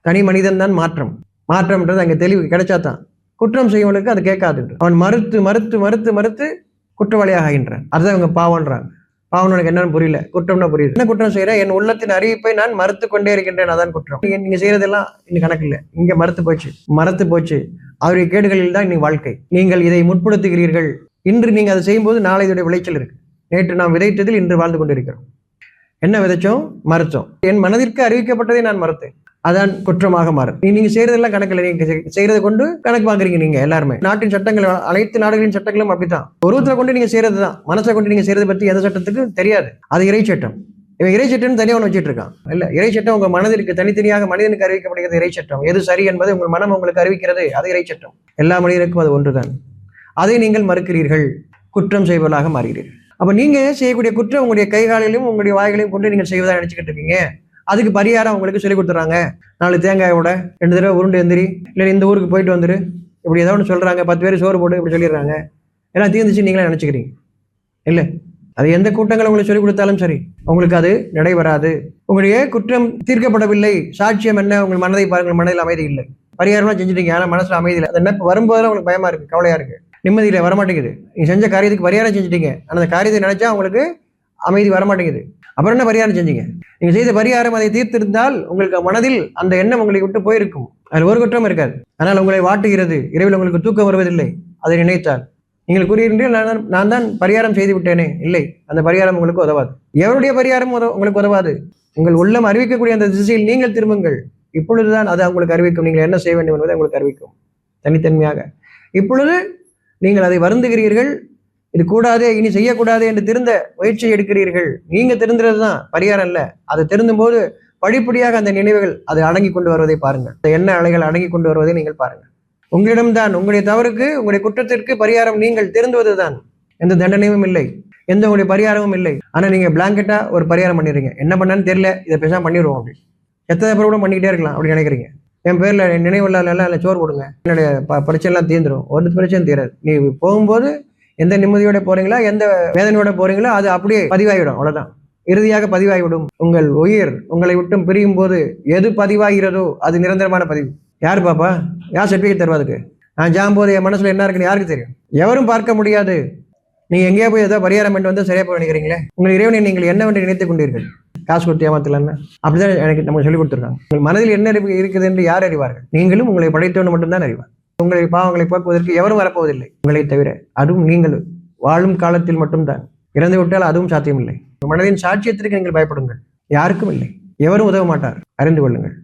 தனி மனிதன் தான் மாற்றம். மாற்றம்ன்றது அங்கே தெளிவு கிடைச்சா தான். குற்றம் செய்வனுக்கு அது கேட்காது. அவன் மறுத்து மறுத்து மறுத்து மறுத்து குற்றவாளியாக ஆகின்றான். அதுதான் இவங்க பாவன்றாங்க. பாவம் எனக்கு என்னன்னு புரியல, குற்றம்னா புரியுது. என்ன குற்றம் செய்யறேன்? என் உள்ளத்தின் அறிவிப்பை நான் மறுத்து கொண்டே இருக்கின்றேன், அதான் குற்றம். நீங்க செய்யறதெல்லாம் இன்னும் கணக்கு இல்லை, இங்க மறுத்து போச்சு. அவருடைய கேடுகளில் தான் இன்னைக்கு வாழ்க்கை. நீங்கள் இதை முற்படுத்துகிறீர்கள். இன்று நீங்க அதை செய்யும்போது நாளை இதோடைய விளைச்சல் இருக்கு. நேற்று நாம் விதைத்ததில் இன்று வாழ்ந்து கொண்டிருக்கிறோம். என்ன விதைச்சோம்? மறுத்தோம். என் மனதிற்கு அறிவிக்கப்பட்டதை நான் மறுத்தேன், அதான் குற்றமாக மாறும். நீங்க செய்யறதெல்லாம் கணக்கில், நீங்க செய்யறதை கொண்டு கணக்கு வாங்குறீங்க. நீங்க எல்லாருமே நாட்டின் சட்டங்கள், அனைத்து நாடுகளின் சட்டங்களும் அப்படித்தான். உருவத்தை கொண்டு நீங்க செய்யறது தான், மனசை கொண்டு நீங்க செய்யறதை பத்தி எந்த சட்டத்துக்கு தெரியாது. அது இறை சட்டம். இவன் இறை சட்டம்னு தனியாக ஒன்று வச்சுட்டு இருக்கான். இல்ல, இறை சட்டம் உங்க மனதிற்கு தனித்தனியாக மனிதனுக்கு அறிவிக்கப்படுகிறது இறை சட்டம். எது சரி என்பதை உங்கள் மனம் உங்களுக்கு அறிவிக்கிறது, அது இறை சட்டம். எல்லா மனிதனுக்கும் அது ஒன்றுதான். அதை நீங்கள் மறுக்கிறீர்கள், குற்றம் செய்வதாக மாறுகிறீர்கள். அப்ப நீங்க செய்யக்கூடிய குற்றம் உங்களுடைய கைகாலிலும் உங்களுடைய வாய்களையும் கொண்டு நீங்கள் செய்வதாக நினைச்சுக்கிட்டு இருக்கீங்க. அதுக்கு பரிகாரம் உங்களுக்கு சொல்லி கொடுத்துறாங்க. 4 தேங்காயோட 2 தடவை உருண்டு எந்திரி, இல்லை இந்த ஊருக்கு போயிட்டு வந்துரு, இப்படி ஏதோ ஒன்று சொல்றாங்க. 10 பேர் சோறு போடு, இப்படி சொல்லிடுறாங்க. எல்லாம் தீர்ந்துச்சு நீங்களே நினைச்சுக்கிறீங்க. இல்லை, அது எந்த கூட்டங்களை உங்களுக்கு சொல்லிக் கொடுத்தாலும் சரி, உங்களுக்கு அது நடைபெறாது. உங்களுடைய குற்றம் தீர்க்கப்படவில்லை. சாட்சியம் என்ன? உங்கள் மனதை பாருங்கள், மனதில் அமைதி இல்லை. பரிகாரம்லாம் செஞ்சுட்டீங்க, ஆனால் மனசுல அமைதி இல்லை. அந்த நினைப்பு வரும்போதெல்லாம் உங்களுக்கு பயமா இருக்கு, கவலையா இருக்கு, நிம்மதியில வரமாட்டேங்குது. நீங்க செஞ்ச காரியத்துக்கு பரிகாரம் செஞ்சுட்டீங்க, ஆனால் அந்த காரியத்தை நினைச்சா உங்களுக்கு அமைதி வரமாட்டேங்குது. அப்புறம் என்ன பரிகாரம் செஞ்சீங்க? நீங்க செய்த பரிகாரம் அதை தீர்த்திருந்தால் உங்களுக்கு மனதில் அந்த எண்ணம் உங்களை விட்டு போயிருக்கும். அதில் ஒரு குற்றம் இருக்காது. ஆனால் உங்களை வாட்டுகிறது, இரவில் உங்களுக்கு தூக்கம் வருவதில்லை அதை நினைத்தால். நீங்கள் கூறுகிறீர்கள், நான் தான் பரிகாரம் செய்து விட்டேனே. இல்லை, அந்த பரிகாரம் உங்களுக்கு உதவாது. எவருடைய பரிகாரம் உங்களுக்கு உதவாது? உங்கள் உள்ளம் அறிவிக்கக்கூடிய அந்த திசையில் நீங்கள் திரும்புங்கள். இப்பொழுதுதான் அது உங்களுக்கு அறிவிக்கும், நீங்கள் என்ன செய்ய வேண்டும் என்பதை உங்களுக்கு அறிவிக்கும் தனித்தன்மையாக. இப்பொழுது நீங்கள் அதை வருந்துகிறீர்கள், இது கூடாதே, இனி செய்யக்கூடாது என்று திருந்த முயற்சி எடுக்கிறீர்கள். நீங்க திருந்துறது தான் பரிகாரம் இல்லை. அது திருந்தும் போது படிப்படியாக அந்த நினைவுகள் அது அடங்கி கொண்டு வருவதை பாருங்கள். அந்த எண்ண அலைகள் அடங்கி கொண்டு வருவதை நீங்கள் பாருங்கள். உங்களிடம்தான் உங்களுடைய தவறுக்கு, உங்களுடைய குற்றத்திற்கு பரிகாரம் நீங்கள் திருந்துவதுதான். எந்த தண்டனையும் இல்லை, எந்த உங்களுடைய பரிகாரமும் இல்லை. ஆனா நீங்க பிளாங்கெட்டா ஒரு பரிகாரம் பண்ணிடுறீங்க. என்ன பண்ணான்னு தெரியல, இதை பேசாம பண்ணிடுவோம் அப்படி. எத்தனை பேர் கூட பண்ணிக்கிட்டே இருக்கலாம் அப்படி நினைக்கிறீங்க. என் பேர்ல நினைவுள்ள எல்லாம் சோறு போடுங்க, என்னுடைய பிரச்சனை எல்லாம் தீர்ந்துடும். ஒரு பிரச்சனை தீராது. நீ போகும்போது எந்த நிம்மதியோட போறீங்களா, எந்த வேதனையோட போறீங்களோ அது அப்படியே பதிவாகிடும். அவ்வளவுதான், இறுதியாக பதிவாகிவிடும். உங்கள் உயிர் உங்களை விட்டும் பிரியும் போது எது பதிவாகிறதோ அது நிரந்தரமான பதிவு. யாரு பாப்பா? யார் சர்டிபிகேட் தருவாதுக்கு? நான் ஜாம்போது என் மனசுல என்ன இருக்குன்னு யாருக்கு தெரியும்? எவரும் பார்க்க முடியாது. நீங்க எங்கேயா போய் ஏதோ பரிகாரம் பண்ணிட்டு வந்து சரியா போய் நினைக்கிறீங்களே. உங்கள் இறைவனை நீங்கள் என்னவென்று நினைத்துக் கொண்டீர்கள்? காசு கொடுத்து ஏமாத்தலன்னு அப்படிதான் எனக்கு நம்ம சொல்லிக் கொடுத்துருக்காங்க. உங்கள் மனதில் என்ன இருக்குது என்று யார் அறிவார்கள்? நீங்களும் உங்களை படைத்தவன் மட்டும்தான் அறிவார். உங்களை பாவங்களை போக்குவதற்கு எவரும் வரப்போவதில்லை உங்களை தவிர. அதுவும் நீங்கள் வாழும் காலத்தில் மட்டும்தான். இறந்து விட்டால் அதுவும் சாத்தியமில்லை. மனதின் சாட்சியத்திற்கு நீங்கள் பயப்படுங்கள். யாருக்கும் இல்லை, எவரும் உதவ மாட்டார், அறிந்து கொள்ளுங்கள்.